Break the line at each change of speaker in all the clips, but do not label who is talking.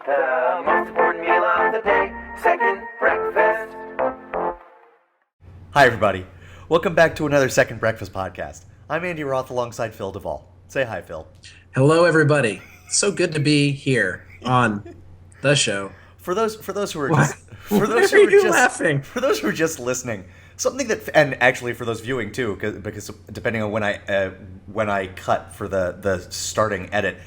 The most important meal of the day, second breakfast.
Hi, everybody. Welcome back to another Second Breakfast podcast. I'm Andy Roth alongside Phil Duvall. Say hi, Phil.
Hello, everybody. So good to be here on the show.
For those who are
Why?
just for those
Why
who
are you
just
laughing?
for those who are just listening, something that, and actually for those viewing too, because depending on when I cut for the starting edit,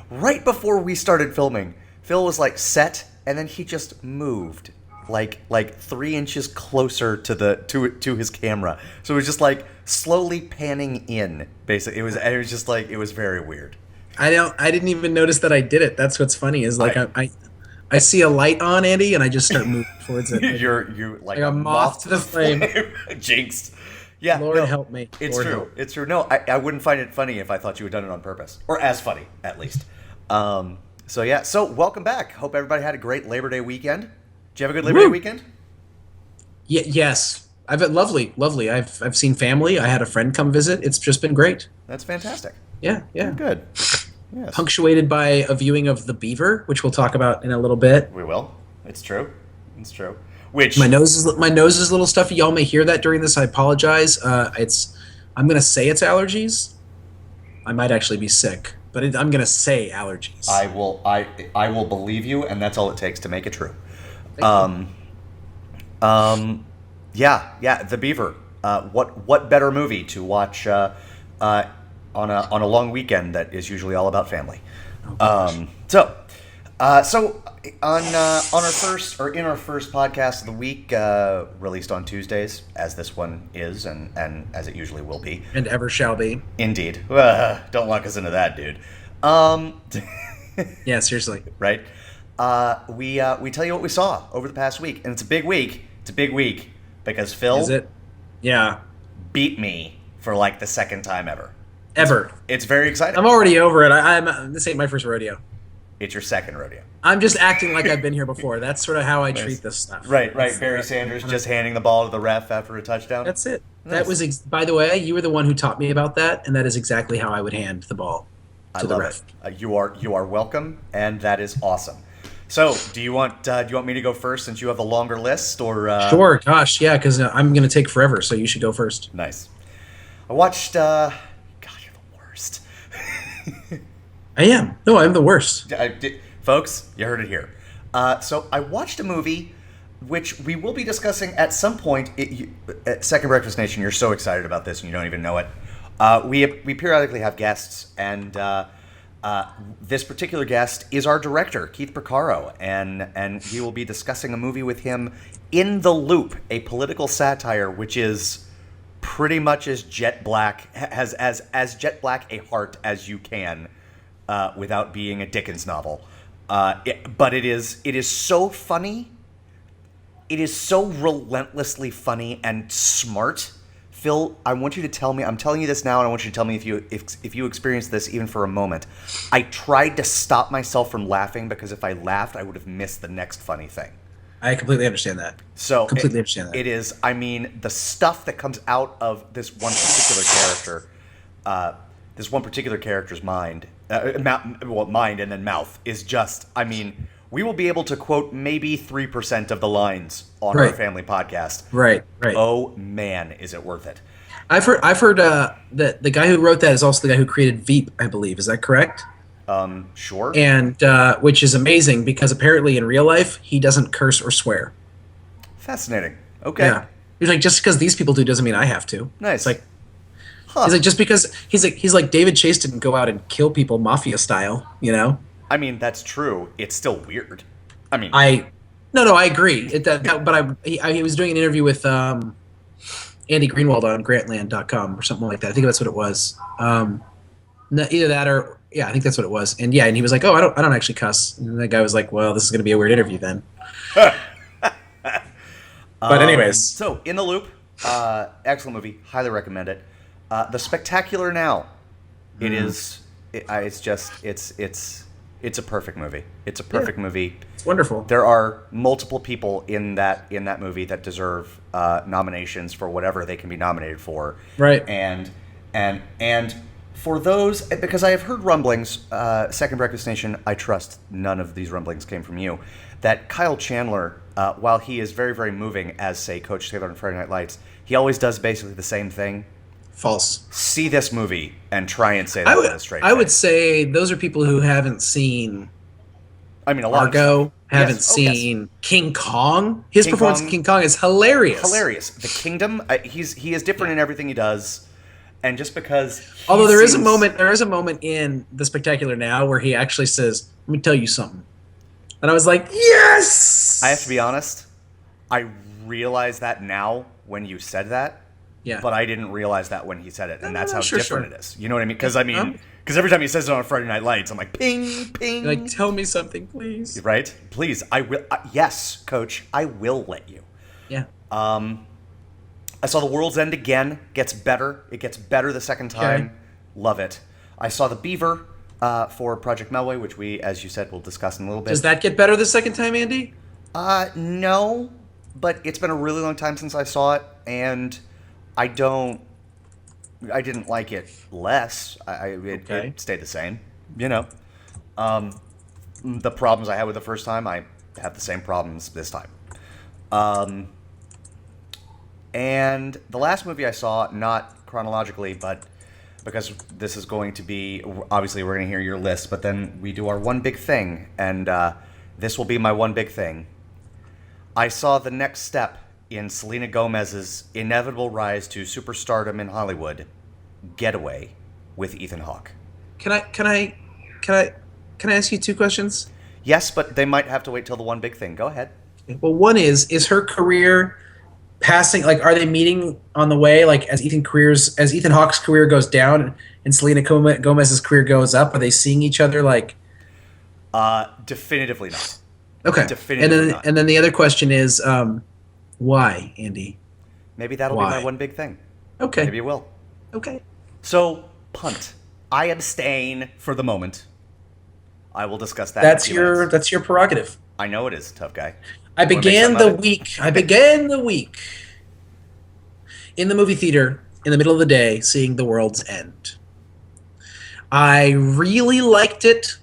right before we started filming, Phil was like set, and then he just moved like 3 inches closer to his camera. So it was just like slowly panning in. Basically, it was just like, it was very weird.
I didn't even notice that I did it. That's what's funny is like I see a light on, Andy, and I just start moving towards it.
You're like
a moth to the flame.
Jinxed. Yeah.
Lord help me.
It's
Lord
true.
help.
It's true. No, I wouldn't find it funny if I thought you had done it on purpose, or as funny at least. So yeah. So welcome back. Hope everybody had a great Labor Day weekend. Did you have a good Labor Day weekend?
Yes. I've had lovely. I've seen family. I had a friend come visit. It's just been great.
That's fantastic.
Yeah.
Good. Yes.
Punctuated by a viewing of The Beaver, which we'll talk about in a little bit.
We will. It's true. Which
My nose is a little stuffy. Y'all may hear that during this. I apologize. I'm gonna say it's allergies. I might actually be sick, but I'm gonna say allergies.
I will believe you, and that's all it takes to make it true. Yeah, The Beaver. What better movie to watch on a long weekend that is usually all about family? So on our first podcast of the week, released on Tuesdays, as this one is, and as it usually will be,
and ever shall be.
Indeed. Don't lock us into that, dude.
Yeah, seriously.
Right. We tell you what we saw over the past week, and it's a big week. It's a big week because Phil
Is it? Yeah.
beat me for like the second time ever.
Ever.
It's very exciting.
I'm already over it. This ain't my first rodeo.
It's your second rodeo.
I'm just acting like I've been here before. That's sort of how I treat this stuff.
Right. Barry Sanders just handing the ball to the ref after a touchdown.
That's it.
Nice.
That was, by the way, you were the one who taught me about that, and that is exactly how I would hand the ball to the ref.
It. You are welcome, and that is awesome. So, do you want me to go first since you have the longer list, or
Sure, gosh, yeah, because I'm going to take forever, so you should go first.
Nice. I watched. God, you're the worst.
I am. No, I'm the worst.
Folks, you heard it here. So I watched a movie which we will be discussing at some point at Second Breakfast Nation. You're so excited about this and you don't even know it. We periodically have guests, and this particular guest is our director, Keith Porcaro, and we will be discussing a movie with him, In the Loop, a political satire which is pretty much as jet black, has as jet black a heart as you can, without being a Dickens novel. But it is so funny. It is so relentlessly funny and smart. Phil, I want you to tell me. I'm telling you this now, and I want you to tell me if you experienced this even for a moment. I tried to stop myself from laughing because if I laughed, I would have missed the next funny thing.
I completely understand that.
So
completely understand that.
It is. I mean, the stuff that comes out of this one particular character's mind, mind and then mouth is just. I mean, we will be able to quote maybe 3% of the lines on our family podcast.
Right.
Oh man, is it worth it?
I've heard that the guy who wrote that is also the guy who created Veep, I believe. Is that correct?
Sure.
And which is amazing because apparently in real life he doesn't curse or swear.
Fascinating. Okay.
Yeah. He's like, just because these people do doesn't mean I have to.
Nice.
It's like, he's like, just because he's like David Chase didn't go out and kill people mafia style, you know?
I mean, that's true. It's still weird. I mean,
No, I agree. He was doing an interview with Andy Greenwald on Grantland.com or something like that. I think that's what it was. Either that or I think that's what it was. And and he was like, "Oh, I don't actually cuss." And the guy was like, "Well, this is going to be a weird interview then." But anyways,
so In the Loop, excellent movie, highly recommend it. The Spectacular Now, it is. It's a perfect movie. It's a perfect movie.
It's wonderful.
There are multiple people in that movie that deserve nominations for whatever they can be nominated for.
Right.
And for those, because I have heard rumblings, Second Breakfast Nation, I trust none of these rumblings came from you, that Kyle Chandler, while he is very, very moving as, say, Coach Taylor in Friday Night Lights, he always does basically the same thing.
False.
See this movie and try and say that with a straight face.
I would say those are people who haven't seen
a lot
Argo, haven't seen King Kong. His performance in King Kong is hilarious.
Hilarious. The Kingdom, he is different in everything he does. And just because
although there is a moment in The Spectacular Now where he actually says, "Let me tell you something." And I was like, "Yes!"
I have to be honest, I realize that now when you said that.
Yeah.
But I didn't realize that when he said it, and that's how
sure.
different it is. You know what I mean? Because every time he says it on Friday Night Lights, I'm like, ping, ping.
You're like, tell me something, please.
Right? Please, I will. Yes, Coach, I will let you.
Yeah.
I saw The World's End again. Gets better. It gets better the second time.
Okay.
Love it. I saw The Beaver for Project Melway, which we, as you said, will discuss in a little bit.
Does that get better the second time, Andy?
No, but it's been a really long time since I saw it, and I didn't like it less. It stayed the same. You know, the problems I had with the first time, I have the same problems this time. And the last movie I saw, not chronologically, but because this is going to be, obviously we're going to hear your list, but then we do our one big thing, and this will be my one big thing. I saw the next step in Selena Gomez's inevitable rise to superstardom in Hollywood, Getaway, with Ethan Hawke.
Can I ask you two questions?
Yes, but they might have to wait till the one big thing. Go ahead.
Well, one is her career passing, like, are they meeting on the way, like, as Ethan Hawke's career goes down and Selena Gomez's career goes up? Are they seeing each other, like?
Definitively not.
Okay.
Definitively not.
And then the other question is, why, Andy?
Maybe that'll be my one big thing.
Okay.
Maybe it will.
Okay.
So, punt. I abstain for the moment. I will discuss that.
That's your prerogative.
I know it is, tough guy.
I began the week in the movie theater in the middle of the day seeing The World's End. I really liked it.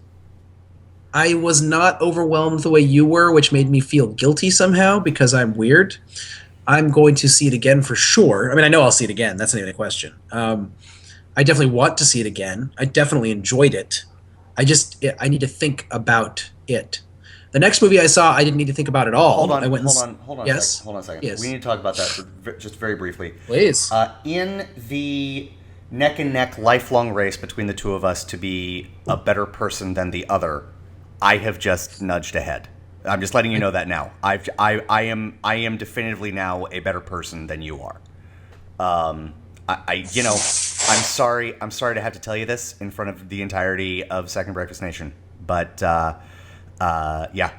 I was not overwhelmed the way you were, which made me feel guilty somehow because I'm weird. I'm going to see it again for sure. I mean, I know I'll see it again. That's not even a question. I definitely want to see it again. I definitely enjoyed it. I need to think about it. The next movie I saw, I didn't need to think about at all.
Hold on
Yes?
Hold on a second.
Yes.
We need to talk about that just very briefly.
Please.
In the neck and neck lifelong race between the two of us to be a better person than the other, I have just nudged ahead. I'm just letting you know that now. I am definitively now a better person than you are. I'm sorry to have to tell you this in front of the entirety of Second Breakfast Nation, but yeah,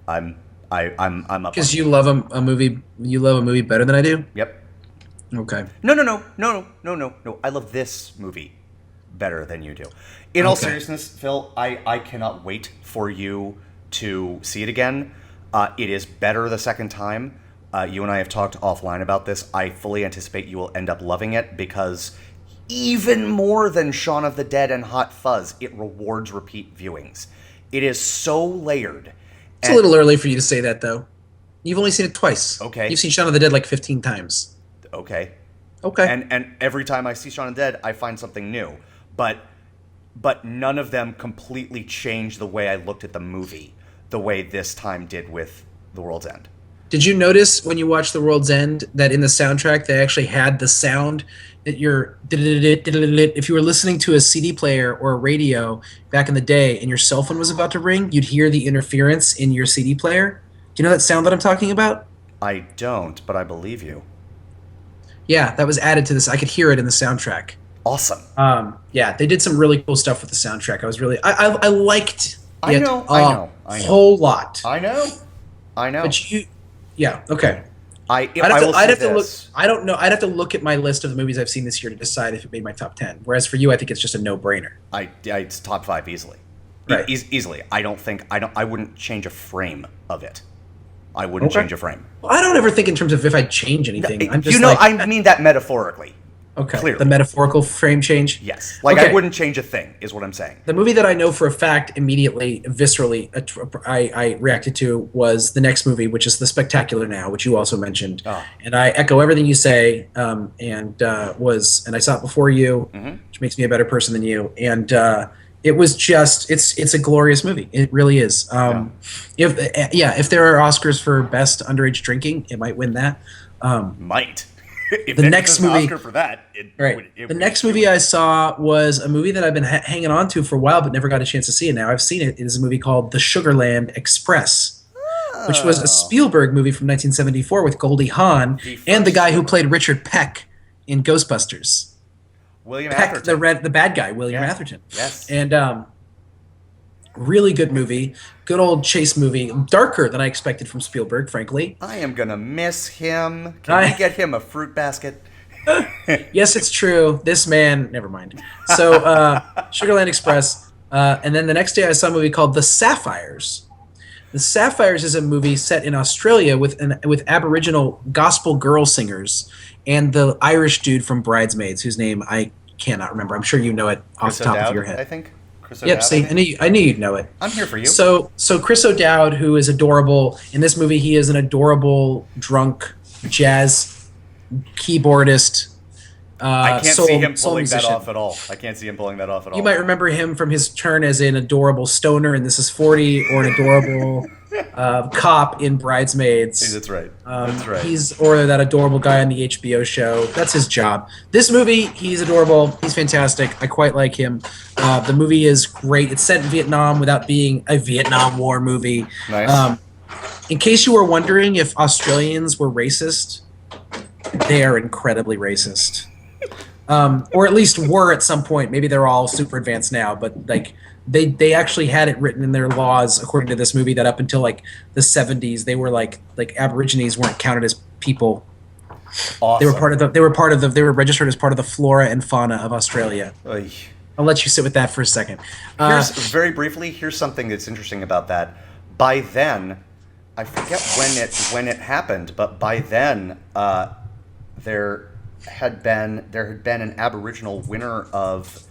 I'm up.
Because you love a movie. You love a movie better than I do.
Yep.
Okay.
No. I love this movie better than you do. In all seriousness, Phil, I cannot wait for you to see it again. It is better the second time. You and I have talked offline about this. I fully anticipate you will end up loving it because even more than Shaun of the Dead and Hot Fuzz, it rewards repeat viewings. It is so layered.
It's a little early for you to say that, though. You've only seen it twice.
Okay.
You've seen Shaun of the Dead like 15 times.
Okay.
Okay.
And every time I see Shaun of the Dead, I find something new. But none of them completely changed the way I looked at the movie the way this time did with The World's End.
Did you notice when you watched The World's End that in the soundtrack they actually had the sound that if you were listening to a CD player or a radio back in the day and your cell phone was about to ring, you'd hear the interference in your CD player? Do you know that sound that I'm talking about?
I don't, but I believe you.
Yeah, that was added to this. I could hear it in the soundtrack.
Awesome.
Yeah, they did some really cool stuff with the soundtrack. I liked it
a
whole lot.
I know.
But yeah, okay.
I'd have to
look. I don't know. I'd have to look at my list of the movies I've seen this year to decide if it made my top 10. Whereas for you, I think it's just a no-brainer.
It's top 5 easily.
Right.
Easily. I wouldn't change a frame of it. I wouldn't change a frame.
Well, I don't ever think in terms of if I change anything. I'm just
I mean that metaphorically.
Okay.
Clearly.
The metaphorical frame change?
Yes. Like,
Okay.
I wouldn't change a thing, is what I'm saying.
The movie that I know for a fact immediately, viscerally, I reacted to was the next movie, which is The Spectacular Now, which you also mentioned.
Oh.
And I echo everything you say, and I saw it before you, which makes me a better person than you. And it was just, it's a glorious movie. It really is. If there are Oscars for best underage drinking, it might win that.
Might. If
The
Nick
next
does an
movie-
Oscar for that,
The next movie I saw was a movie that I've been hanging on to for a while, but never got a chance to see it. Now I've seen it. It is a movie called The Sugarland Express, which was a Spielberg movie from 1974 with Goldie Hawn and the guy who played Richard Peck in Ghostbusters.
William
Peck,
Atherton.
the bad guy, William
Yeah.
Atherton.
Yes.
And really good movie, good old chase movie, darker than I expected from Spielberg, frankly.
I am going to miss him. Can we get him a fruit basket?
Yes, it's true. This man, never mind. So, Sugarland Express, and then the next day I saw a movie called The Sapphires. The Sapphires is a movie set in Australia with Aboriginal gospel girl singers and the Irish dude from Bridesmaids, whose name I cannot remember. I'm sure you know it off
Chris
the top
O'Dowd,
of your head.
I think. Chris
Yep.
O'Dowd,
See,
I think?
I knew you'd know it.
I'm here for you.
So Chris O'Dowd, who is adorable in this movie, he is an adorable drunk jazz keyboardist.
I can't see him
soul
pulling that
musician.
off at all. I can't see him pulling that off at all.
You might remember him from his turn as an adorable stoner in This Is 40 or an adorable cop in Bridesmaids.
That's right. That's right.
Or that adorable guy on the HBO show. That's his job. This movie, he's adorable. He's fantastic. I quite like him. The movie is great. It's set in Vietnam without being a Vietnam War movie.
Nice.
In case you were wondering if Australians were racist, they are incredibly racist. Or at least were at some point. Maybe they're all super advanced now, but like they actually had it written in their laws, according to this movie, that up until like the 70s, they were like Aborigines weren't counted as people.
Awesome.
They were registered as part of the flora and fauna of Australia.
Oy.
I'll let you sit with that for a second.
Very briefly, here's something that's interesting about that. By then, I forget when it happened, but by then, there had been an Aboriginal winner of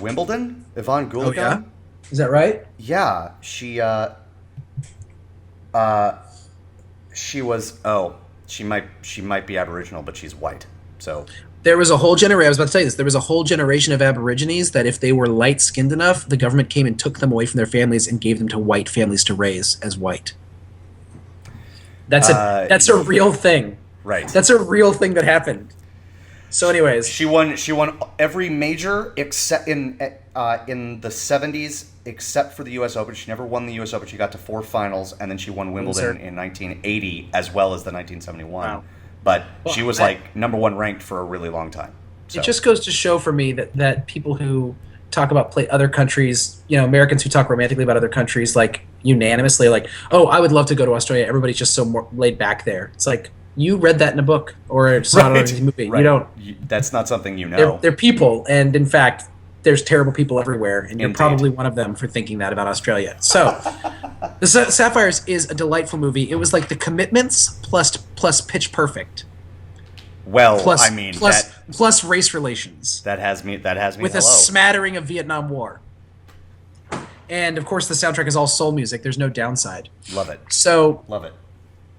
Wimbledon, Yvonne Goolagong.
Oh yeah, is that right?
Yeah, she was. Oh, she might be Aboriginal, but she's white. So
There was a whole generation. I was about to say this. There was a whole generation of Aborigines that, if they were light-skinned enough, the government came and took them away from their families and gave them to white families to raise as white. That's a real thing.
Right.
That's a real thing that happened. So, anyways,
She won every major except in the 70s, except for the U.S. Open. She never won the U.S. Open. She got to 4 finals, and then she won Wimbledon in 1980 as well as the 1971.
Wow.
But she was like number 1 ranked for a really long time. So.
It just goes to show for me that people who talk about other countries, Americans who talk romantically about other countries, like unanimously, like, oh, I would love to go to Australia. Everybody's just so more laid back there. It's like, you read that in a book or saw it on a movie.
Right.
You don't.
That's not something you know.
They're people, and in fact, there's terrible people everywhere, and you're
Indeed.
probably one of them for thinking that about Australia. So, The Sapphires is a delightful movie. It was like The Commitments plus Pitch Perfect.
Well,
Plus,
I mean,
plus race relations.
that has me.
With
hello.
a smattering of Vietnam War. And of course, the soundtrack is all soul music. There's no downside.
Love it.
So
Love it.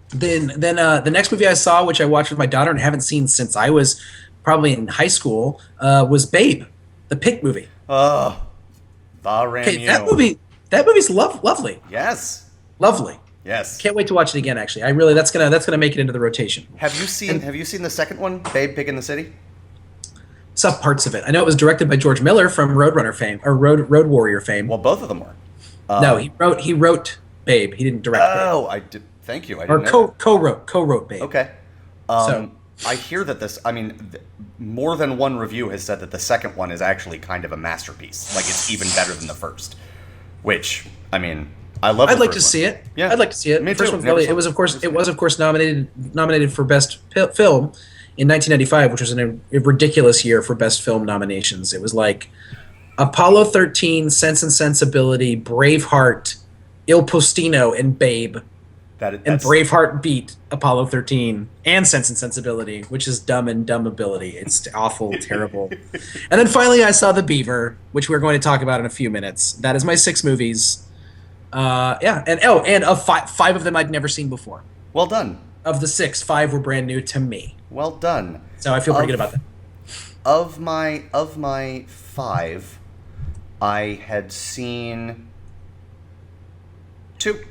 then the next movie I saw, which I watched with my daughter and haven't seen since I was probably in high school, was Babe, the Pink movie.
Oh,
Okay, that movie's lovely,
Yes.
lovely.
Yes.
Can't wait to watch it again. Actually, I really that's gonna make it into the rotation.
Have you seen the second one, Babe, Pig in the City?
Saw parts of it. I know it was directed by George Miller from Roadrunner fame or Road Warrior fame.
Well, both of them were.
No, he wrote Babe. He didn't direct Babe.
Oh, I did. Thank you. I
Or
didn't know that.
co-wrote Babe.
Okay.
So-
I hear that more than one review has said that the second one is actually kind of a masterpiece. Like, it's even better than the first. Which, I mean, I love.
I'd like to see it.
Yeah,
I'd like to see it.
Me
The first
too.
one
Never
really,
saw
it was of course nominated for best film in 1995, which was a ridiculous year for best film nominations. It was like Apollo 13, Sense and Sensibility, Braveheart, Il Postino, and Babe And
That's
Braveheart beat Apollo 13 and Sense and Sensibility, which is dumb and dumb ability. It's awful, terrible. And then finally, I saw The Beaver, which we're going to talk about in a few minutes. That is my 6 movies. And of five of them I'd never seen before.
well done.
Of the 6, 5 were brand new to me.
Well done.
So I feel pretty good about that.
Of my 5, I had seen 2.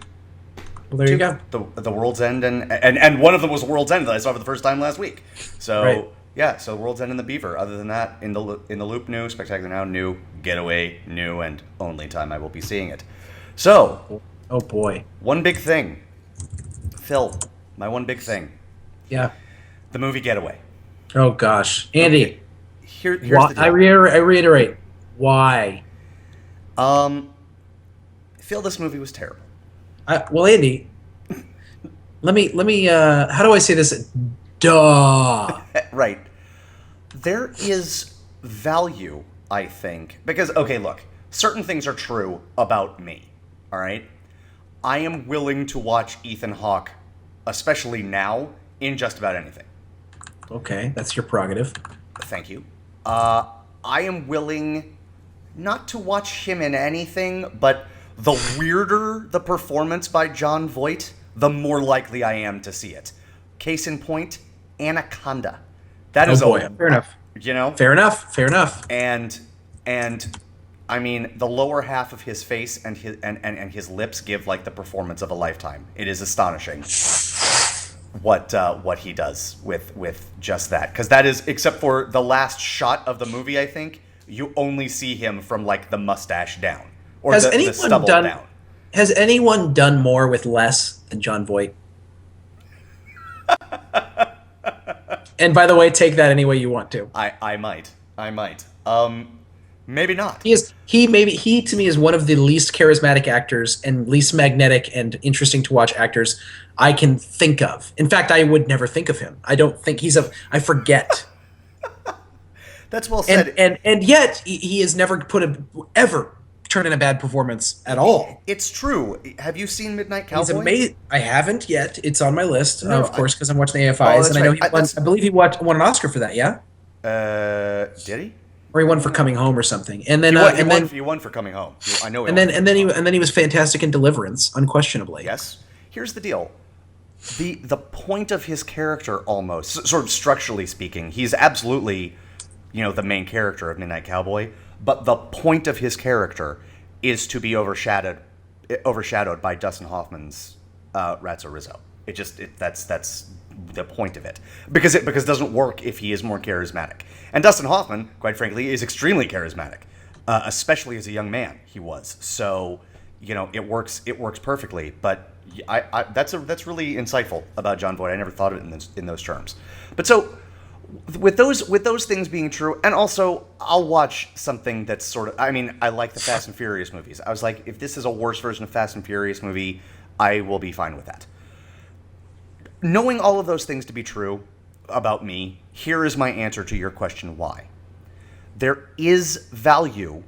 Well, there you go.
The World's End and one of them was World's End that I saw for the first time last week. So
Right.
yeah, so World's End and The Beaver. Other than that, in the Loop, new, Spectacular Now, new, Getaway, new, and only time I will be seeing it. So,
Oh boy.
one big thing, Phil. My one big thing,
Yeah.
the movie Getaway.
Oh gosh, Andy.
Okay. Here's
Why,
the deal.
I reiterate. Why?
Phil, this movie was terrible.
Well, Andy, let me. How do I say this? Duh.
Right. There is value, I think, because, okay, look, certain things are true about me, all right? I am willing to watch Ethan Hawke, especially now, in just about anything.
Okay, that's your prerogative.
Thank you. I am willing not to watch him in anything, but the weirder the performance by Jon Voight, the more likely I am to see it. Case in point, Anaconda. That is
Fair enough.
You know?
Fair enough.
And I mean, the lower half of his face and his lips give like the performance of a lifetime. It is astonishing what he does with just that, because that is, except for the last shot of the movie, I think you only see him from like the mustache down or the stubble down.
Has anyone done more with less than Jon Voight? And by the way, take that any way you want to.
I might. Maybe not.
He to me is one of the least charismatic actors and least magnetic and interesting to watch actors I can think of. In fact, I would never think of him. I don't think I forget.
That's well said.
And yet he has never ever turned in a bad performance at all.
It's true. Have you seen Midnight Cowboy?
He's amazing. I haven't yet. It's on my list,
No,
of course, because I'm watching the AFIs,
that's
and I know
right.
I believe he won an Oscar for that. Yeah,
did he?
or he won for Coming Home or something. And then
He won for Coming Home. I know.
and then he was fantastic in Deliverance, unquestionably.
Yes. Here's the deal. The point of his character, almost sort of structurally speaking, he's absolutely, the main character of Midnight Cowboy. But the point of his character is to be overshadowed by Dustin Hoffman's Ratso Rizzo. That's the point of it, because it doesn't work if he is more charismatic. And Dustin Hoffman, quite frankly, is extremely charismatic, especially as a young man. He was so it works perfectly. But that's really insightful about Jon Voight. I never thought of it in those terms. But so with those things being true, and also I'll watch something that's sort of, I mean, I like the Fast and Furious movies. I was like, if this is a worse version of Fast and Furious movie, I will be fine with that. Knowing all of those things to be true about me, here is my answer to your question, why. There is value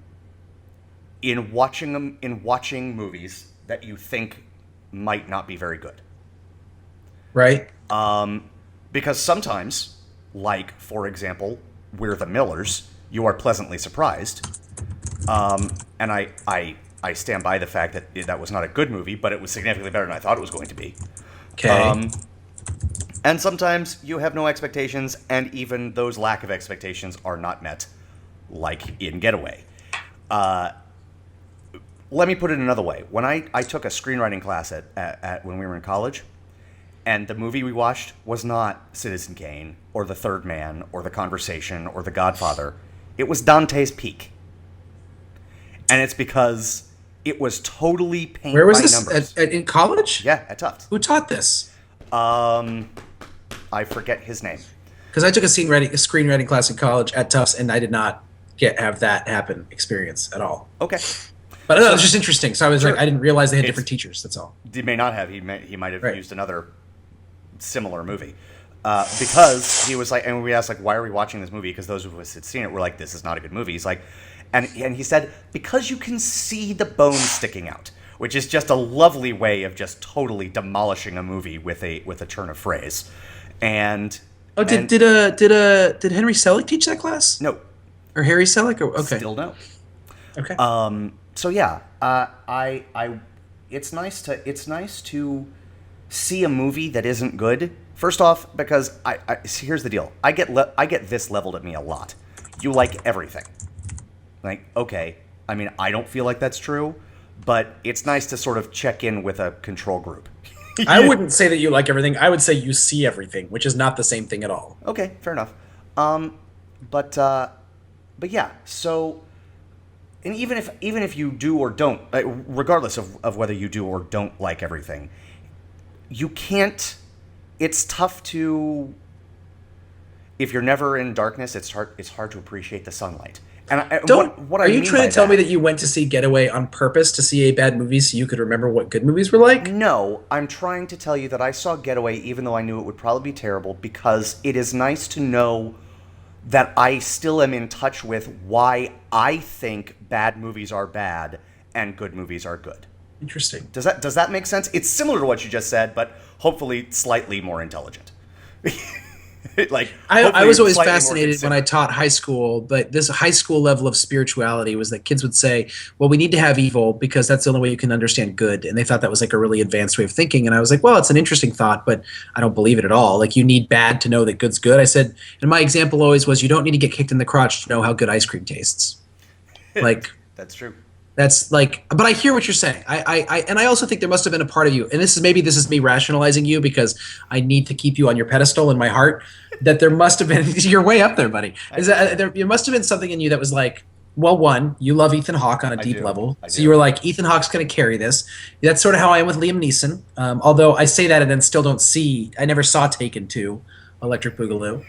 in watching movies that you think might not be very good.
Right.
Because sometimes, like, for example, We're the Millers, you are pleasantly surprised. And I stand by the fact that that was not a good movie, but it was significantly better than I thought it was going to be.
Okay.
And sometimes you have no expectations, and even those lack of expectations are not met, like in Getaway. Let me put it another way. When I took a screenwriting class at when we were in college, and the movie we watched was not Citizen Kane, or The Third Man, or The Conversation, or The Godfather. It was Dante's Peak. And it's because it was totally paint
Where was
by
this?
numbers.
In college?
Yeah, at Tufts.
Who taught this?
I forget his name.
Because I took a screenwriting class in college at Tufts, and I did not have that happen experience at all.
Okay.
But it was just interesting. So I was
Sure.
like, I didn't realize they had different teachers. That's all.
He may not have. He might have
Right.
used another similar movie. Because he was like, and we asked, like, why are we watching this movie? Because those of us had seen it were like, this is not a good movie. He's like, and he said, because you can see the bones sticking out. which is just a lovely way of just totally demolishing a movie with a turn of phrase. And
did Henry Selick teach that class?
no,
Or Harry Selick? Okay.
still no.
Okay.
So yeah, it's nice to see a movie that isn't good. First off, because here's the deal, I get this leveled at me a lot. You like everything. Like, okay, I mean, I don't feel like that's true, but it's nice to sort of check in with a control group.
I wouldn't say that you like everything. I would say you see everything, which is not the same thing at all.
Okay, fair enough. But yeah. So, and even if you do or don't, regardless of whether you do or don't like everything, you can't. It's tough to. If you're never in darkness, it's hard to appreciate the sunlight. And what
are you trying to tell me that you went to see Getaway on purpose to see a bad movie so you could remember what good movies were like?
No, I'm trying to tell you that I saw Getaway even though I knew it would probably be terrible, because it is nice to know that I still am in touch with why I think bad movies are bad and good movies are good.
Interesting.
Does that make sense? It's similar to what you just said, but hopefully slightly more intelligent.
I was always fascinated when I taught high school, but this high school level of spirituality was that kids would say, well, we need to have evil because that's the only way you can understand good. And they thought that was like a really advanced way of thinking. And I was like, well, it's an interesting thought, but I don't believe it at all. Like, you need bad to know that good's good. I said, and my example always was, you don't need to get kicked in the crotch to know how good ice cream tastes. Like,
that's true.
That's like, but I hear what you're saying. And I also think there must have been a part of you, and this is me rationalizing you because I need to keep you on your pedestal in my heart, that there must have been, you're way up there, buddy. There must have been something in you that was like, well, one, you love Ethan Hawke on a deep level. So you were like, Ethan Hawke's going to carry this. That's sort of how I am with Liam Neeson. Although I say that and then still don't see, I never saw Taken 2, Electric Boogaloo.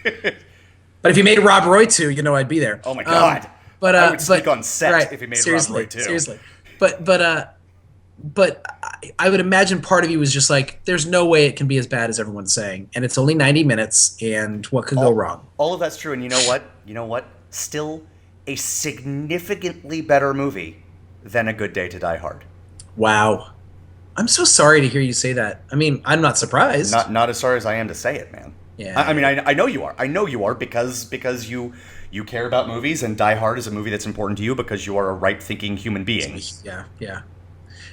But if you made Rob Roy 2, you know I'd be there.
Oh my God.
But
I would sneak on set if he made Rob Roy too.
Seriously, but I would imagine part of you was just like, there's no way it can be as bad as everyone's saying, and it's only 90 minutes, and what could go wrong?
All of that's true, and you know what? Still a significantly better movie than A Good Day to Die Hard.
Wow, I'm so sorry to hear you say that. I mean, I'm not surprised.
Not as sorry as I am to say it, man.
Yeah.
I mean, I know you are. I know you are because you care about movies, and Die Hard is a movie that's important to you because you are a right-thinking human being.
Yeah.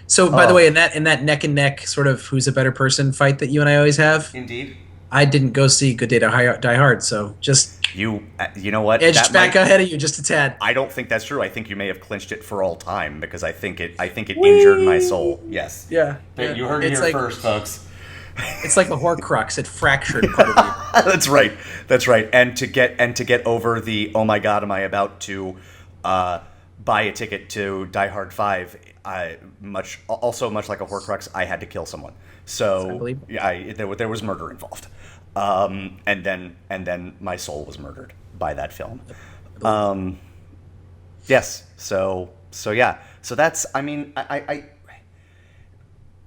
So, by the way, in that neck and neck sort of who's a better person fight that you and I always have,
indeed,
I didn't go see Good Day to Die Hard, so just
you know what,
edged back ahead of you just a tad.
I don't think that's true. I think you may have clinched it for all time because I think it injured my soul. Yes.
Yeah.
You heard it here first, folks.
It's like a Horcrux. It fractured part of you.
That's right. And to get over the, oh my God, am I about to buy a ticket to Die Hard 5? Much like a Horcrux, I had to kill someone. So yeah, there was murder involved. And then my soul was murdered by that film. Yes. So yeah. So that's. I mean,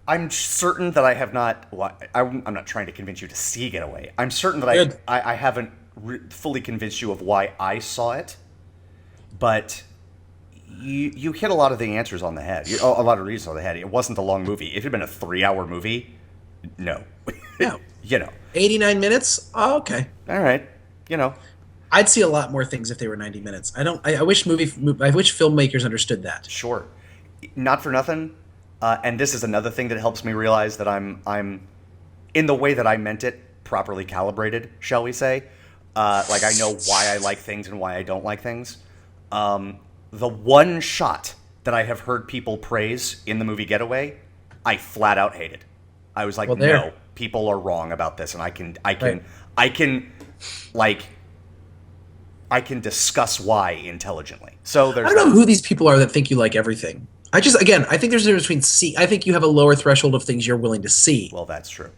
I'm certain that I have not. Well, I'm not trying to convince you to see Getaway. I'm certain that I haven't fully convinced you of why I saw it, but you hit a lot of the answers on the head. A lot of reasons on the head. It wasn't a long movie. If it had been a 3-hour movie, no.
89 minutes. Oh, okay.
All right.
I'd see a lot more things if they were 90 minutes. I wish filmmakers understood that.
Sure. Not for nothing. And this is another thing that helps me realize that I'm in the way that I meant it, properly calibrated, shall we say. Like, I know why I like things and why I don't like things. The one shot that I have heard people praise in the movie Getaway, I flat out hated. I was like, no, people are wrong about this, and I can discuss why intelligently. So there's.
I don't know who these people are that think you like everything. I think there's a difference between I think you have a lower threshold of things you're willing to see.
Well, that's true.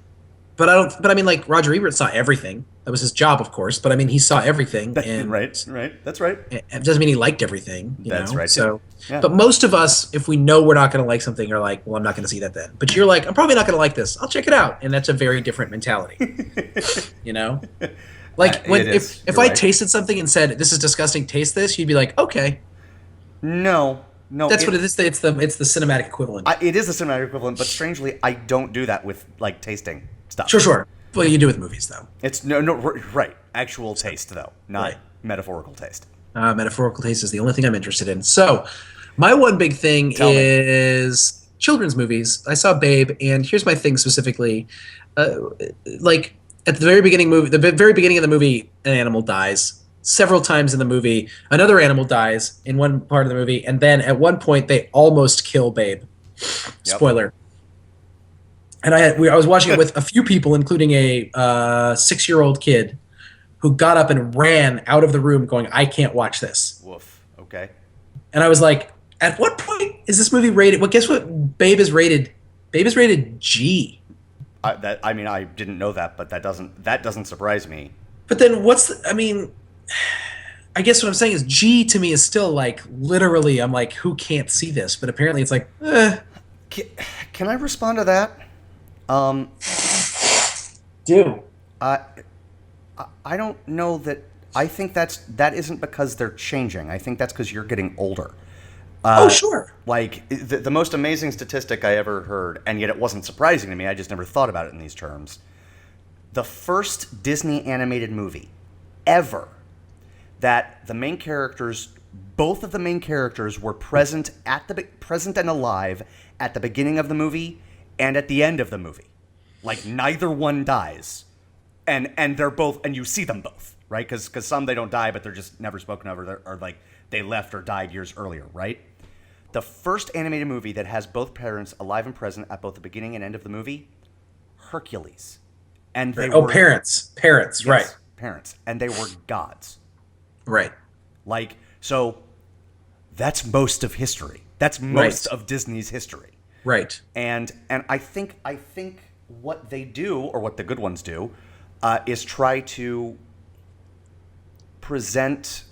But I mean, like, Roger Ebert saw everything. That was his job, of course. But I mean, he saw everything. And
right. That's right.
It doesn't mean he liked everything.
That's right.
So, yeah. But most of us, if we know we're not going to like something, are like, well, I'm not going to see that then. But you're like, I'm probably not going to like this. I'll check it out. And that's a very different mentality. Like if I tasted something and said, this is disgusting, taste this, you'd be like, okay.
No. No,
That's what it is. It's the cinematic equivalent.
It is the cinematic equivalent, but strangely, I don't do that with like tasting stuff.
Sure. Well, you do with movies though.
It's right. Actual taste though, not metaphorical taste.
Metaphorical taste is the only thing I'm interested in. So, my one big thing is children's movies. I saw Babe, and here's my thing specifically. Like at the very beginning of the movie, an animal dies. Several times in the movie, another animal dies in one part of the movie, and then at one point they almost kill Babe. Yep. Spoiler. And I was watching it with a few people, including a 6-year-old kid, who got up and ran out of the room, going, "I can't watch this."
Woof. Okay.
And I was like, "At what point is this movie rated?" Well, guess what? Babe is rated. Babe is rated G.
I didn't know that, but that doesn't surprise me.
But then I guess what I'm saying is G to me is still like literally. I'm like, who can't see this? But apparently, it's like.
Can I respond to that?
Do.
I don't know that. I think that isn't because they're changing. I think that's because you're getting older.
Sure.
Like the most amazing statistic I ever heard, and yet it wasn't surprising to me. I just never thought about it in these terms. The first Disney animated movie ever that the main characters, both of the main characters, were present and alive at the beginning of the movie and at the end of the movie. Like neither one dies, and they're both, and you see them both, right? Because some they don't die, but they're just never spoken of, or like they left or died years earlier, right? The first animated movie that has both parents alive and present at both the beginning and end of the movie, Hercules, and they were
parents, yes, right?
Parents, and they were gods.
Right.
Like, so that's most of history. That's most of Disney's history.
Right.
And I think what they do, or what the good ones do, is try to present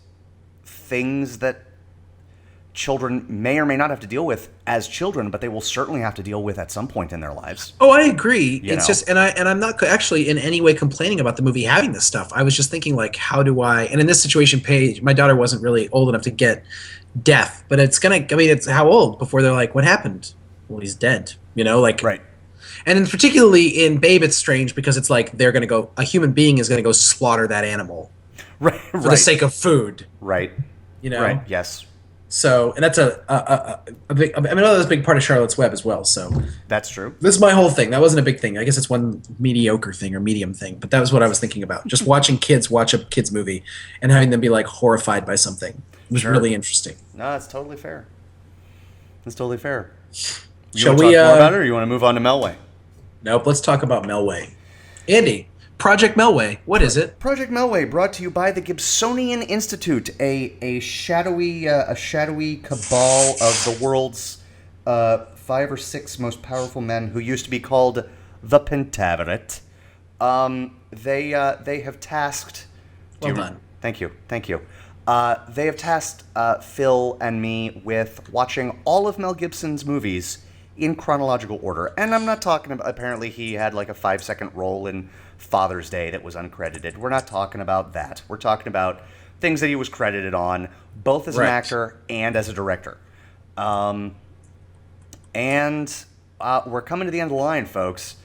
things that children may or may not have to deal with as children, but they will certainly have to deal with at some point in their lives.
Oh, I agree. It's just, and I'm not actually in any way complaining about the movie having this stuff. I was just thinking, like, how do I? And in this situation, Paige, my daughter wasn't really old enough to get death, but it's how old before they're like, what happened? Well, he's dead. Like
right.
And then particularly in Babe, it's strange because it's like a human being is going to go slaughter that animal,
right,
for the sake of food,
right?
Right?
Yes.
So, and that's a big. That's a big part of Charlotte's Web as well. So
that's true.
This is my whole thing. That wasn't a big thing. I guess it's one mediocre thing or medium thing, but that was what I was thinking about. Just watching kids watch a kids movie and having them be like horrified by something was really interesting.
No, that's totally fair. That's totally fair.
Shall
we talk more about it, or you want to move on to Melway?
Nope. Let's talk about Melway. Andy, Project Melway. What is it?
Project Melway, brought to you by the Gibsonian Institute, a shadowy cabal of the world's 5 or 6 most powerful men, who used to be called the Pentaveret. They have tasked.
Well done.
Thank you. They have tasked Phil and me with watching all of Mel Gibson's movies in chronological order. And I'm not talking about, apparently he had like a 5-second role in Father's Day that was uncredited. We're not talking about that. We're talking about things that he was credited on, both as an actor and as a director. And we're coming to the end of the line, folks.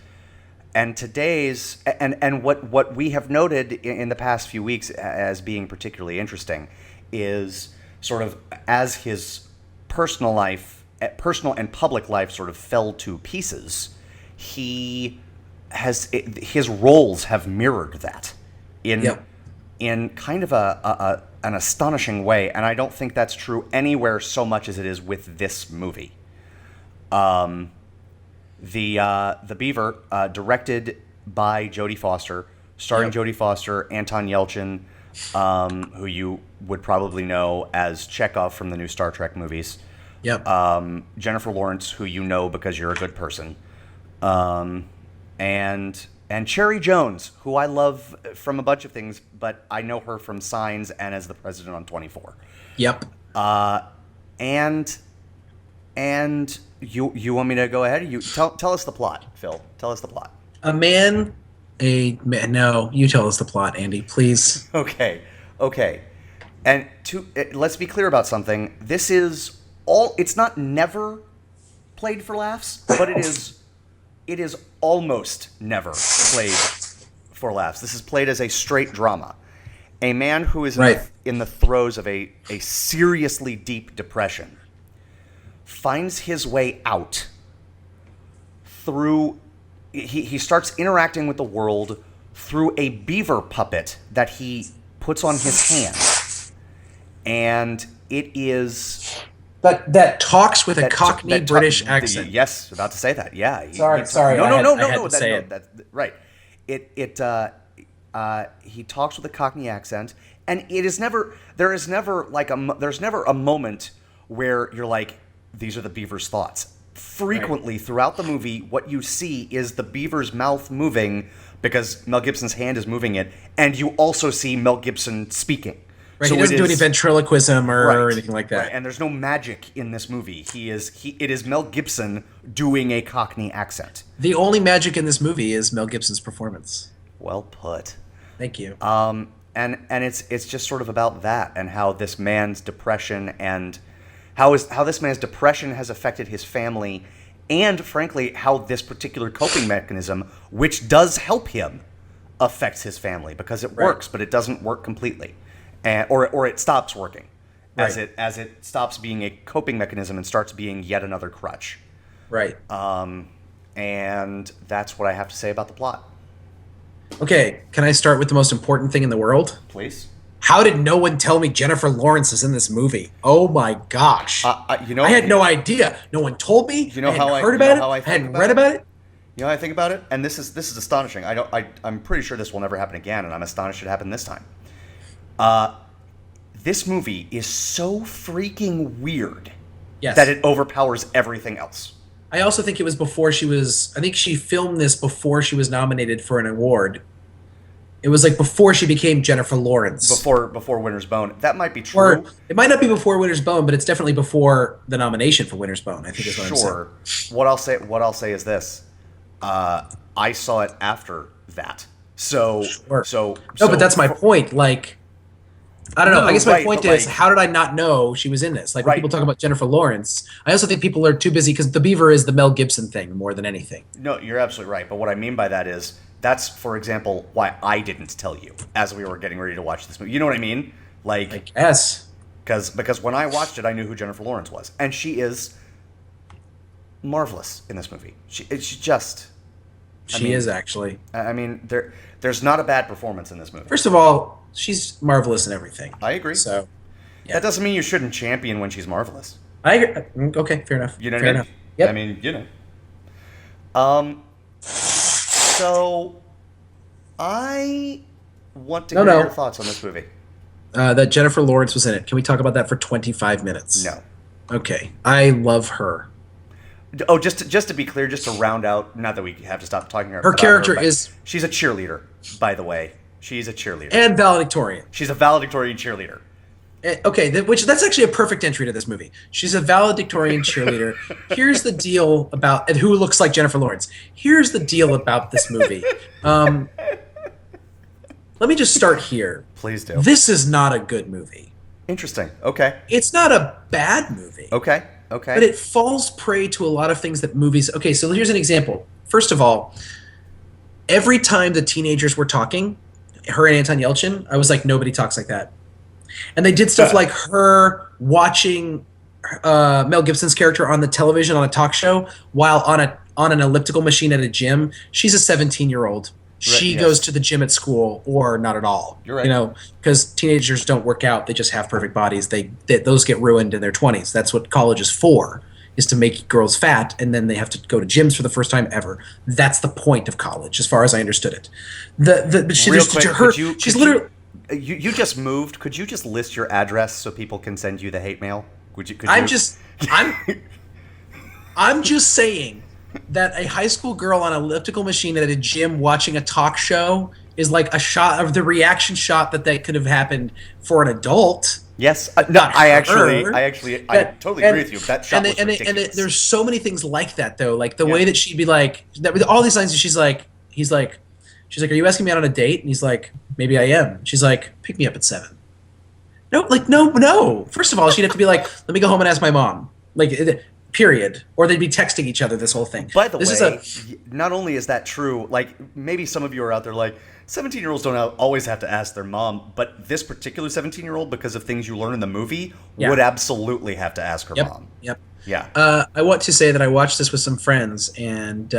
And today's, and what we have noted in the past few weeks as being particularly interesting is sort of as his personal and public life sort of fell to pieces, his roles have mirrored that in kind of an astonishing way, and I don't think that's true anywhere so much as it is with this movie. The Beaver, directed by Jodie Foster, starring Jodie Foster, Anton Yelchin, who you would probably know as Chekhov from the new Star Trek movies.
Yep.
Jennifer Lawrence, who you know because you're a good person, and Cherry Jones, who I love from a bunch of things, but I know her from Signs and as the president on 24.
Yep.
And you want me to go ahead? You tell us the plot, Phil. Tell us the plot.
No, you tell us the plot, Andy, please.
Okay. And let's be clear about something. This is it's not never played for laughs, but it is almost never played for laughs. This is played as a straight drama. A man who is in the throes of a seriously deep depression finds his way out through... He starts interacting with the world through a beaver puppet that he puts on his hand. And it is...
But that talks with a Cockney British accent.
Yes, about to say that. Yeah.
Sorry.
No. Right. He talks with a Cockney accent, and there's never a moment where you're like, these are the beaver's thoughts. Frequently throughout the movie, what you see is the beaver's mouth moving because Mel Gibson's hand is moving it, and you also see Mel Gibson speaking.
Right, so he doesn't do any ventriloquism or anything like that.
Right, and there's no magic in this movie. It is Mel Gibson doing a Cockney accent.
The only magic in this movie is Mel Gibson's performance.
Well put.
Thank you.
And it's just sort of about that, and how this man's depression and how this man's depression has affected his family, and frankly how this particular coping mechanism, which does help him, affects his family, because it works, but it doesn't work completely, or it stops working as it stops being a coping mechanism and starts being yet another crutch.
Right.
And that's what I have to say about the plot.
Okay, can I start with the most important thing in the world?
Please.
How did no one tell me Jennifer Lawrence is in this movie? Oh my gosh! I had no idea. No one told me.
You know how I
heard about it. I hadn't read about it.
You know how I think about it, and this is astonishing. I'm pretty sure this will never happen again, and I'm astonished it happened this time. This movie is so freaking weird that it overpowers everything else.
I also think it was before she was... I think she filmed this before she was nominated for an award. It was like before she became Jennifer Lawrence.
Before Winter's Bone. That might be true.
Or it might not be before Winter's Bone, but it's definitely before the nomination for Winter's Bone, I think is what I'm saying.
Sure. What I'll say is this. I saw it after that. So...
Sure. No, but that's my point. Like... I don't know. I guess my point is, how did I not know she was in this? Like, when people talk about Jennifer Lawrence, I also think people are too busy because The Beaver is the Mel Gibson thing more than anything.
No, you're absolutely right. But what I mean by that is, that's, for example, why I didn't tell you as we were getting ready to watch this movie. You know what I mean? Like,
I guess.
Because when I watched it, I knew who Jennifer Lawrence was. And she is marvelous in this movie. She is, actually. I mean, there's not a bad performance in this movie.
First of all, she's marvelous in everything.
I agree.
So,
that doesn't mean you shouldn't champion when she's marvelous.
I agree. Okay, fair enough.
You know what
I
mean?
enough. Yep.
I mean, you know. So I want to hear your thoughts on this movie.
That Jennifer Lawrence was in it. Can we talk about that for 25 minutes?
No.
Okay. I love her.
Oh, just to be clear, just to round out, not that we have to stop talking about
her character is...
She's a cheerleader, by the way. She's a cheerleader.
And valedictorian.
She's a valedictorian cheerleader.
Okay, that's actually a perfect entry to this movie. She's a valedictorian cheerleader. Here's the deal about... And who looks like Jennifer Lawrence. Here's the deal about this movie. Let me just start here.
Please do.
This is not a good movie.
Interesting. Okay.
It's not a bad movie.
Okay.
But it falls prey to a lot of things that movies... Okay, so here's an example. First of all, every time the teenagers were talking, her and Anton Yelchin, I was like, nobody talks like that. And they did stuff like her watching Mel Gibson's character on the television on a talk show while on an elliptical machine at a gym. She's a 17-year-old. She goes to the gym at school, or not at all.
You're right.
You know, because teenagers don't work out; they just have perfect bodies. Those get ruined in their 20s. That's what college is for: is to make girls fat, and then they have to go to gyms for the first time ever. That's the point of college, as far as I understood it.
You just moved. Could you just list your address so people can send you the hate mail?
I'm just saying that a high school girl on an elliptical machine at a gym watching a talk show is like a shot of the reaction shot that could have happened for an adult.
Yes, I totally agree with you. That shot was ridiculous.
There's so many things like that though, like the way that she'd be like, with all these lines, she's like, "Are you asking me out on a date?" And he's like, "Maybe I am." She's like, "Pick me up at 7." No. First of all, she'd have to be like, "Let me go home and ask my mom." period. Or they'd be texting each other this whole thing.
By the
this
way,
is
not only is that true, like maybe some of you are out there like 17-year-olds don't always have to ask their mom, but this particular 17-year-old, because of things you learn in the movie, would absolutely have to ask her mom.
Yep.
Yeah.
I want to say that I watched this with some friends, and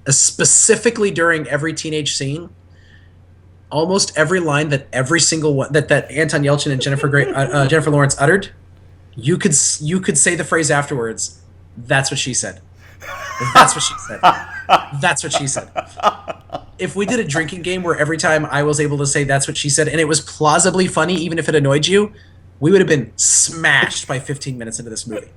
specifically during every teenage scene, almost every line that every single one that Anton Yelchin and Jennifer Lawrence uttered, you could say the phrase afterwards. That's what she said. That's what she said. That's what she said. If we did a drinking game where every time I was able to say that's what she said, and it was plausibly funny, even if it annoyed you, we would have been smashed by 15 minutes into this movie.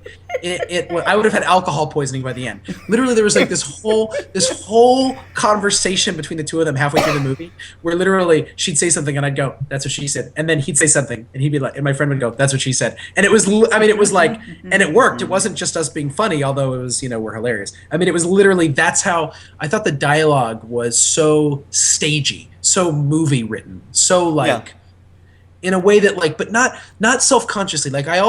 I would have had alcohol poisoning by the end. Literally, there was like this whole conversation between the two of them halfway through the movie, where literally she'd say something and I'd go, "That's what she said," and then he'd say something and he'd be like, and my friend would go, "That's what she said," and it was, it was like, and it worked. It wasn't just us being funny, although it was, we're hilarious. It was literally, that's how I thought the dialogue was so stagey, so movie written, so like. In a way that but not self-consciously. We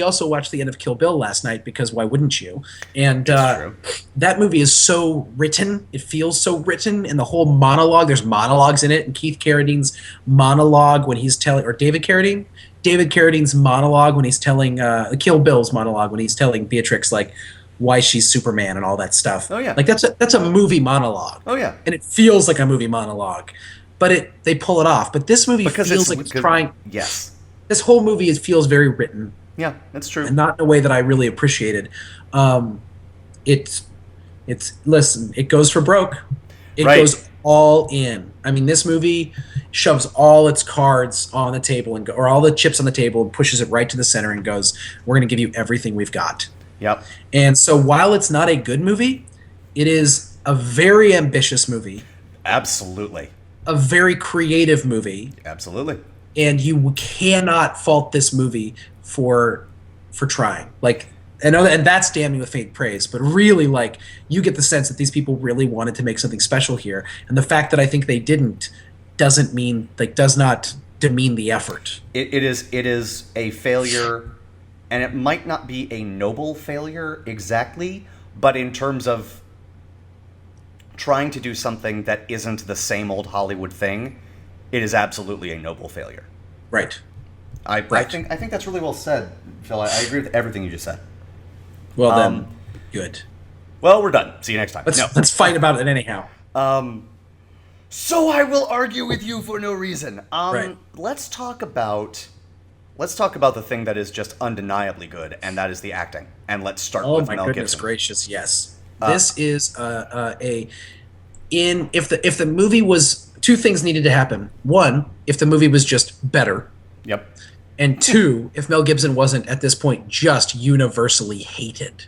also watched the end of Kill Bill last night because why wouldn't you? And that movie is so written. It feels so written, and the whole monologue. There's monologues in it, and Keith Carradine's monologue when he's telling, or David Carradine's monologue when he's telling Kill Bill's monologue when he's telling Beatrix why she's Superman and all that stuff.
Oh yeah,
that's a movie monologue.
Oh yeah,
and it feels like a movie monologue. But they pull it off. But this movie feels like it's trying.
Yes.
This whole movie feels very written.
Yeah, that's true.
And not in a way that I really appreciated. Listen, it goes for broke. It goes all in. This movie shoves all its cards on the table or all the chips on the table and pushes it right to the center and goes, "We're going to give you everything we've got."
Yep.
And so while it's not a good movie, it is a very ambitious movie.
Absolutely.
A very creative movie.
Absolutely.
And you cannot fault this movie for trying. And that's damning with faint praise, but really you get the sense that these people really wanted to make something special here. And the fact that I think they didn't does not demean the effort.
It is a failure, and it might not be a noble failure exactly, but in terms of trying to do something that isn't the same old Hollywood thing, it is absolutely a noble failure.
Right.
I think that's really well said, Phil. I agree with everything you just said.
Well then, good.
Well, we're done. See you next time.
Let's fight about it anyhow.
So I will argue with you for no reason.
Right.
Let's talk about the thing that is just undeniably good, and that is the acting. And let's start with Mel Gibson. Oh my goodness
gracious, yes. This is if the movie was, two things needed to happen. One, if the movie was just better.
Yep.
And two, if Mel Gibson wasn't at this point just universally hated.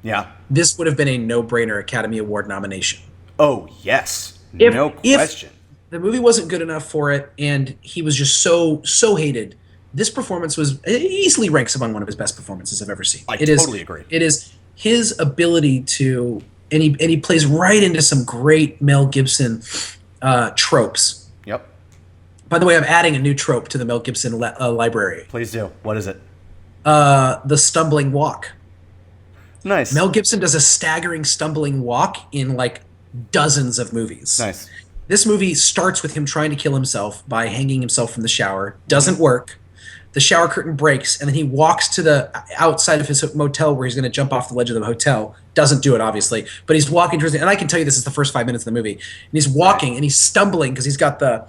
Yeah. This would have been a no-brainer Academy Award nomination.
Oh, yes. No question.
If the movie wasn't good enough for it and he was just so hated, this performance it easily ranks among one of his best performances I've ever seen.
I totally agree.
It is his ability to, and he plays right into some great Mel Gibson tropes.
Yep.
By the way, I'm adding a new trope to the Mel Gibson library.
Please do. What is it?
The stumbling walk.
Nice.
Mel Gibson does a staggering stumbling walk in dozens of movies.
Nice.
This movie starts with him trying to kill himself by hanging himself from the shower. Doesn't work. The shower curtain breaks, and then he walks to the outside of his motel where he's going to jump off the ledge of the hotel. Doesn't do it, obviously, but he's walking towards it. And I can tell you this is the first 5 minutes of the movie. And he's walking, and he's stumbling because he's got the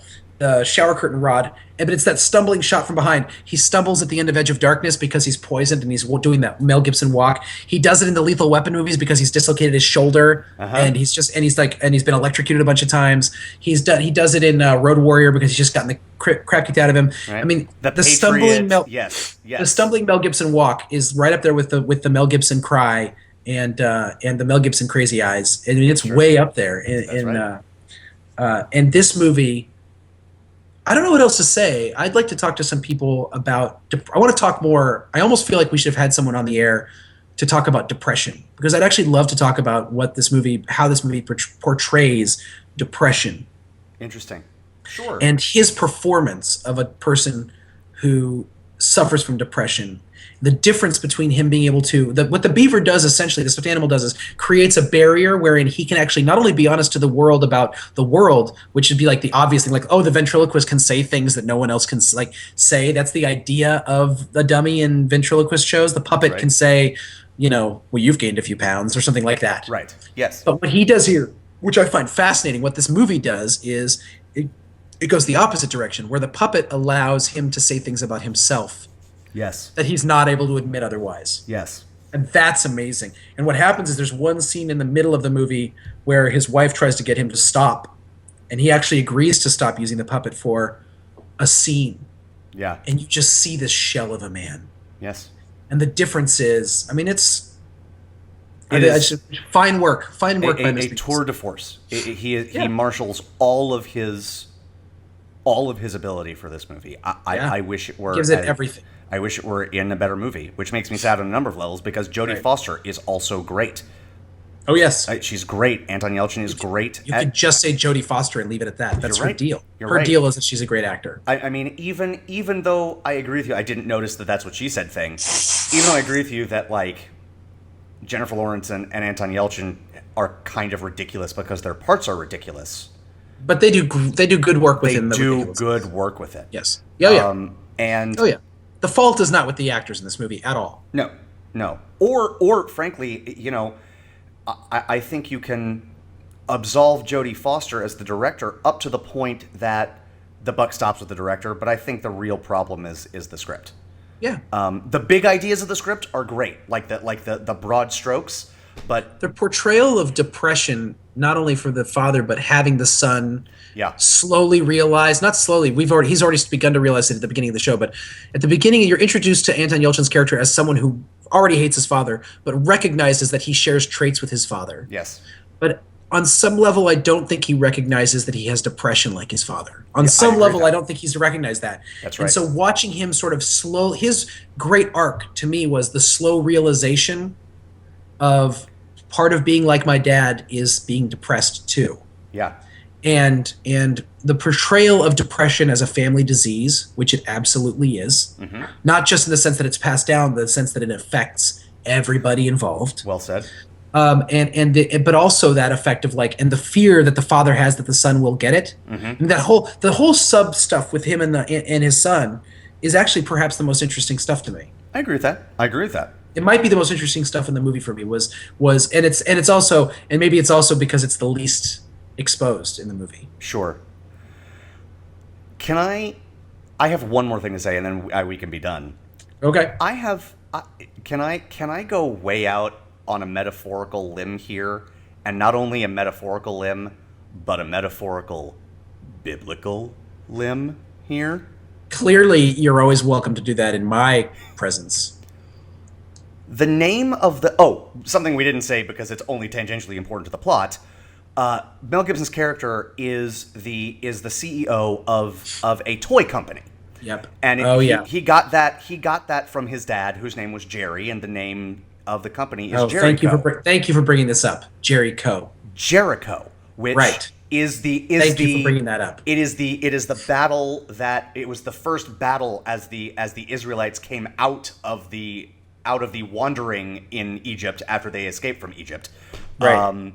shower curtain rod. But it's that stumbling shot from behind. He stumbles at the end of Edge of Darkness because he's poisoned, and he's doing that Mel Gibson walk. He does it in the Lethal Weapon movies because he's dislocated his shoulder, and he's been electrocuted a bunch of times. He does it in Road Warrior because he's just gotten the crap kicked out of him.
Right.
The stumbling
yes.
The stumbling Mel Gibson walk is right up there with the Mel Gibson cry and the Mel Gibson crazy eyes. It's way up there. And this movie, I don't know what else to say. I'd like to talk to some people about. I want to talk more. I almost feel like we should have had someone on the air to talk about depression, because I'd actually love to talk about how this movie portrays depression.
Interesting. Sure.
And his performance of a person who suffers from depression. The difference between him being able to what the beaver does essentially, the stuffed animal does, is creates a barrier wherein he can actually not only be honest to the world about the world, which would be like the obvious thing, like, oh, the ventriloquist can say things that no one else can like say. That's the idea of the dummy in ventriloquist shows. The puppet can say, well, you've gained a few pounds or something like that.
Right. Yes.
But what he does here, which I find fascinating, what this movie does is it goes the opposite direction, where the puppet allows him to say things about himself.
Yes.
That he's not able to admit otherwise.
Yes.
And that's amazing. And what happens is there's one scene in the middle of the movie where his wife tries to get him to stop, and he actually agrees to stop using the puppet for a scene.
Yeah.
And you just see this shell of a man.
Yes.
And the difference is, I mean, it's fine work. Fine work by Mr.
A tour de force. He marshals all of his ability for this movie. I wish it were.
Gives it everything.
I wish it were in a better movie, which makes me sad on a number of levels because Jodie Foster is also great.
Oh, yes.
She's great. Anton Yelchin is great.
You could just say Jodie Foster and leave it at that. That's her deal. Her deal is that she's a great actor.
I mean, even though I agree with you, I didn't notice that that's what she said thing. Even though I agree with you that, like, Jennifer Lawrence and Anton Yelchin are kind of ridiculous because their parts are ridiculous.
But they do good work within the
ridiculous. They do good work with it.
Yes. Yeah.
And
the fault is not with the actors in this movie at all.
No. Or frankly, I think you can absolve Jodie Foster as the director up to the point that the buck stops with the director. But I think the real problem is the script.
Yeah.
The big ideas of the script are great, like the broad strokes. But
the portrayal of depression, not only for the father, but having the son slowly realize, not slowly, he's already begun to realize it at the beginning of the show, but at the beginning you're introduced to Anton Yelchin's character as someone who already hates his father, but recognizes that he shares traits with his father.
Yes.
But on some level, I don't think he recognizes that he has depression like his father. On some level, I don't think he's recognized that.
That's right.
And so watching him sort of his great arc to me was the slow realization of part of being like my dad is being depressed too.
Yeah.
And the portrayal of depression as a family disease, which it absolutely is, not just in the sense that it's passed down, but the sense that it affects everybody involved.
Well said.
But also that effect of and the fear that the father has that the son will get it. And the whole sub stuff with him and his son is actually perhaps the most interesting stuff to me.
I agree with that.
It might be the most interesting stuff in the movie for me was it's also, and maybe it's also because it's the least exposed in the movie.
Sure. I have one more thing to say, and then we can be done.
Okay.
Can I go way out on a metaphorical limb here, and not only a metaphorical limb, but a metaphorical biblical limb here?
Clearly, you're always welcome to do that in my presence.
The name of something we didn't say because it's only tangentially important to the plot. Mel Gibson's character is the CEO of a toy company.
Yep.
And he got that from his dad, whose name was Jerry, and the name of the company is Jericho.
Thank you for bringing this up, Jericho,
which is the
Thank you for bringing that up.
It is the battle that it was the first battle as the Israelites came out of the wandering in Egypt after they escaped from Egypt.
Right.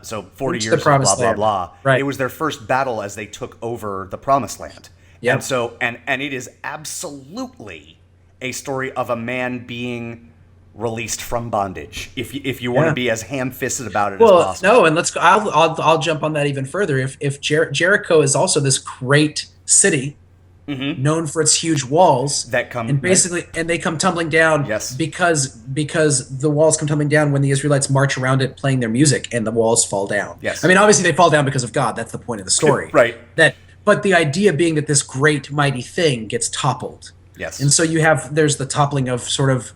So 40 years of blah, blah, blah.
Right.
It was their first battle as they took over the Promised Land.
Yep.
And so, and it is absolutely a story of a man being released from bondage. If you want to be as ham-fisted about it as possible.
No, and let's go. I'll jump on that even further. If Jericho is also this great city, known for its huge walls
that come
and they come tumbling down.
Yes.
because the walls come tumbling down when the Israelites march around it playing their music and the walls fall down.
Yes.
I mean, obviously they fall down because of God. That's the point of the story.
Right.
But the idea being that this great mighty thing gets toppled.
Yes.
And so there's the toppling of sort of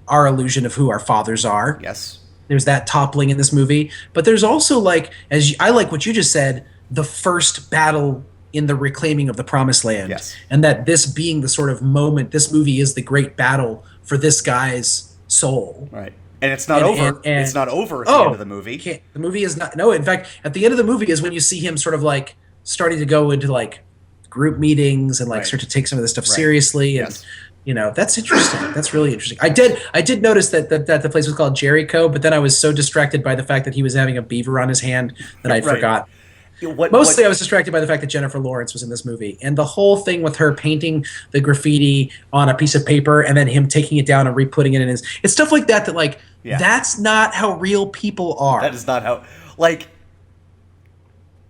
our illusion of who our fathers are.
Yes.
There's that toppling in this movie, but there's also I like what you just said, the first battle in the reclaiming of the Promised Land.
Yes.
And that this being the sort of moment, this movie is the great battle for this guy's soul.
Right. And it's not over. It's not over at the end of the movie.
The movie is not. No, in fact, at the end of the movie is when you see him sort of starting to go into group meetings and like
Right.
start to take some of this stuff
Right.
seriously. And
Yes.
that's interesting. That's really interesting. I did notice that the place was called Jericho, but then I was so distracted by the fact that he was having a beaver on his hand that I
Right.
forgot. Mostly, I was distracted by the fact that Jennifer Lawrence was in this movie, and the whole thing with her painting the graffiti on a piece of paper and then him taking it down and re-putting it in his. It's stuff like that like that's not how real people are.
That is not how like.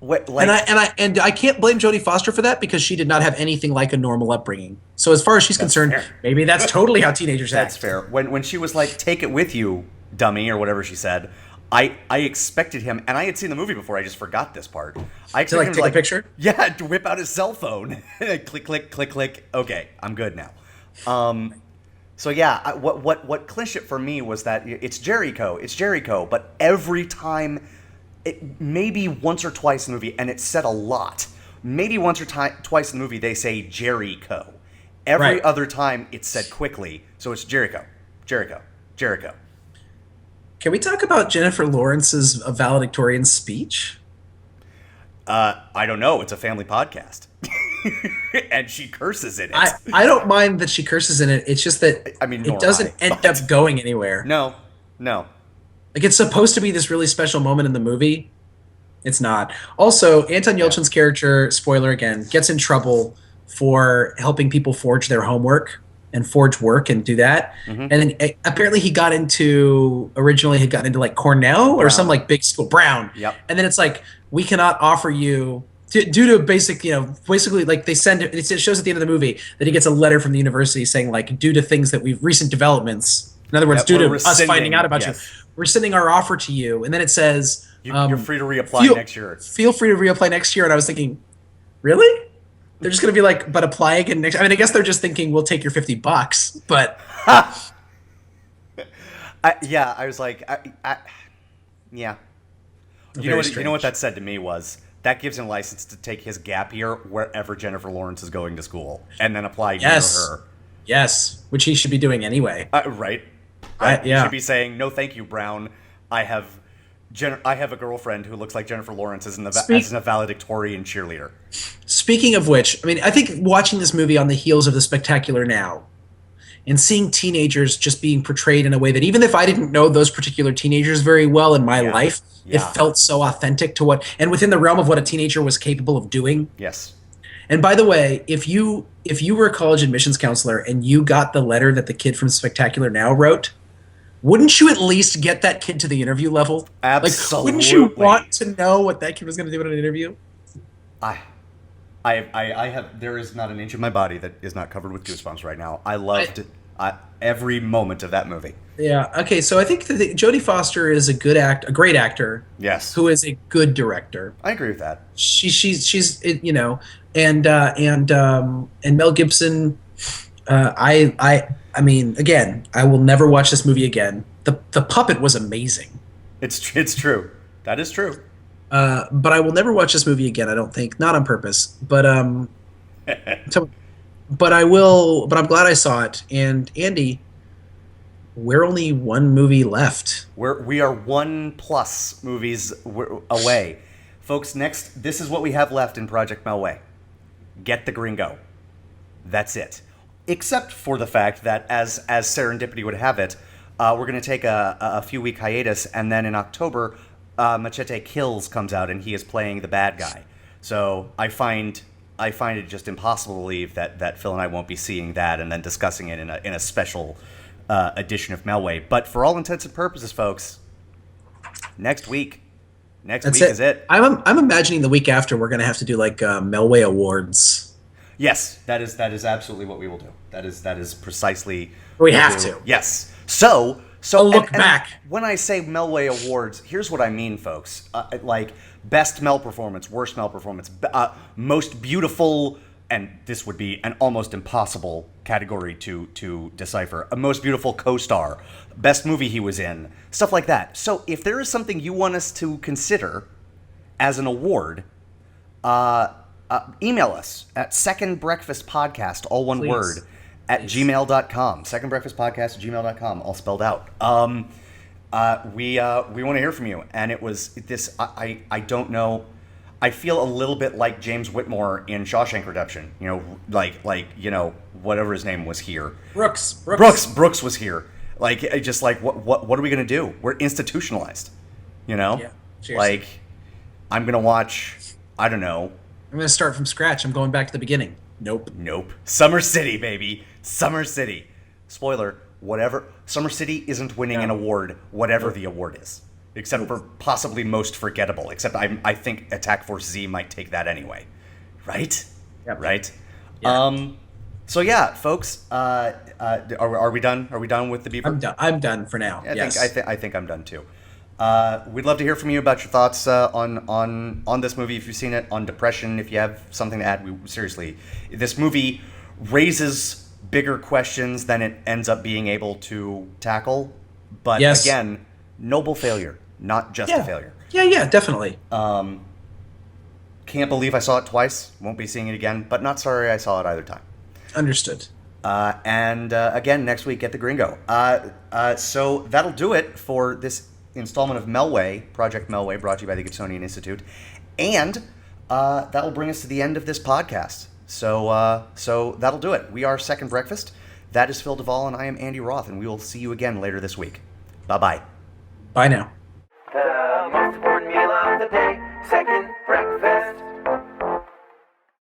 And I can't blame Jodie Foster for that because she did not have anything like a normal upbringing. So as far as she's concerned,
fair.
maybe that's totally how teenagers act.
That's fair. When she was like, "Take it with you, dummy," or whatever she said, I expected him, and I had seen the movie before. I just forgot this part. I expected him to
take a picture.
Yeah, to whip out his cell phone. Click, click, click, click. Okay, I'm good now. So yeah, what clinched it for me was that it's Jericho, but every time. Maybe once or twice in the movie, and it's said a lot. Maybe once or twice in the movie, they say Jericho. Every other time, it's said quickly. So it's Jericho, Jericho, Jericho.
Can we talk about Jennifer Lawrence's valedictorian speech?
I don't know. It's a family podcast. And she curses in it.
I don't mind that she curses in it. It's just that it doesn't end up going anywhere.
No.
Like, it's supposed to be this really special moment in the movie. It's not. Also, Anton Yelchin's character, spoiler again, gets in trouble for helping people forge their homework and forge work and do that. Mm-hmm. And then apparently he originally had gotten into like Cornell or some like big school, Brown.
Yep.
And then it's like, we cannot offer you, due to basically like they send it shows at the end of the movie that he gets a letter from the university saying like, due to things that recent developments, in other words, due to us finding out about you, we're sending our offer to you. And then it says,
you're free to reapply next year.
Feel free to reapply next year. And I was thinking, really? They're just going to be like, but apply again next. I mean, I guess they're just thinking we'll take your $50, but.
I was like, yeah. You know what that said to me was that gives him license to take his gap year wherever Jennifer Lawrence is going to school and then apply near her.
Yes, which he should be doing anyway.
Right. He should be saying, no, thank you, Brown. I have a girlfriend who looks like Jennifer Lawrence as a valedictorian cheerleader. Speaking
of which, I mean, I think watching this movie on the heels of The Spectacular Now and seeing teenagers just being portrayed in a way that even if I didn't know those particular teenagers very well in my life, it felt so authentic to and within the realm of what a teenager was capable of doing.
Yes.
And by the way, if you were a college admissions counselor and you got the letter that the kid from Spectacular Now wrote, wouldn't you at least get that kid to the interview level?
Absolutely.
Like, wouldn't you want to know what that kid was going to do in an interview?
I have. There is not an inch of my body that is not covered with goosebumps right now. I loved every moment of that movie.
Yeah. Okay. So I think that Jodie Foster is a great actor.
Yes.
Who is a good director.
I agree with that.
She's and Mel Gibson. I mean, again, I will never watch this movie again. The puppet was amazing.
It's true. That is true.
But I will never watch this movie again. I don't think, not on purpose. But but I will. But I'm glad I saw it. And Andy, we're only one movie left.
We are 1+ movies away, folks. Next, this is what we have left in Project Melway. Get the Gringo. That's it. Except for the fact that, as serendipity would have it, we're going to take a few-week hiatus, and then in October, Machete Kills comes out, and he is playing the bad guy. So I find it just impossible to believe that Phil and I won't be seeing that and then discussing it in a special edition of Melway. But for all intents and purposes, folks, next week is it.
I'm imagining the week after we're going to have to do like Melway Awards.
Yes, that is absolutely what we will do. That is precisely
we have to.
Yes. So
look back.
When I say Melway Awards, here's what I mean, folks. Like best Mel performance, worst Mel performance, most beautiful, and this would be an almost impossible category to decipher. A most beautiful co-star, best movie he was in, stuff like that. So if there is something you want us to consider as an award, email us at secondbreakfastpodcast, all one word, at gmail.com. Secondbreakfastpodcast@gmail.com, all spelled out. We want to hear from you. And it was this, I don't know. I feel a little bit like James Whitmore in Shawshank Redemption. You know, whatever his name was here. Brooks was here. Like, just like, what are we going to do? We're institutionalized, you know?
Yeah, seriously.
Like, I'm going to watch, I don't know.
I'm going to start from scratch. I'm going back to the beginning. Nope.
Summer City, baby. Summer City. Spoiler, whatever. Summer City isn't winning an award, whatever the award is. Except for possibly most forgettable. Except I think Attack Force Z might take that anyway. Right?
Yep.
Right?
Yeah.
So yeah, folks, are we done? Are we done with the Beaver?
I'm done for now.
I think I'm done too. We'd love to hear from you about your thoughts on this movie if you've seen it, on depression if you have something to add. Seriously, this movie raises bigger questions than it ends up being able to tackle. But again, noble failure, not just a failure.
Yeah, definitely.
Can't believe I saw it twice. Won't be seeing it again, but not sorry I saw it either time.
Understood.
And again, next week, get the Gringo. So that'll do it for this installment of Melway, Project Melway, brought to you by the Gibsonian Institute. And that'll bring us to the end of this podcast. So that'll do it. We are Second Breakfast. That is Phil Duvall, and I am Andy Roth, and we will see you again later this week. Bye-bye.
Bye now.